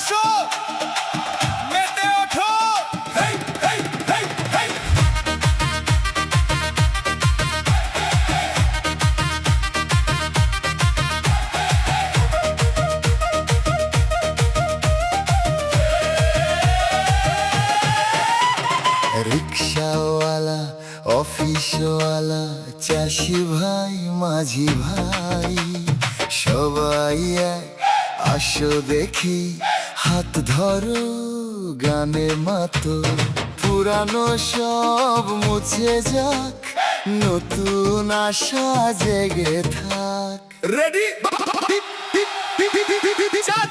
আসো মেতে ওঠো। হেই হেই হেই হেই রিক্সাওয়ালা, অফিসওয়ালা, চাষি ভাই, মাঝি ভাই, সবাই এক, আসো দেখি, হাত ধরো, গানে মাতো, পুরানো সব মুছে যাক, নতুন আশা জেগে থাক। রেডি, চাঁদ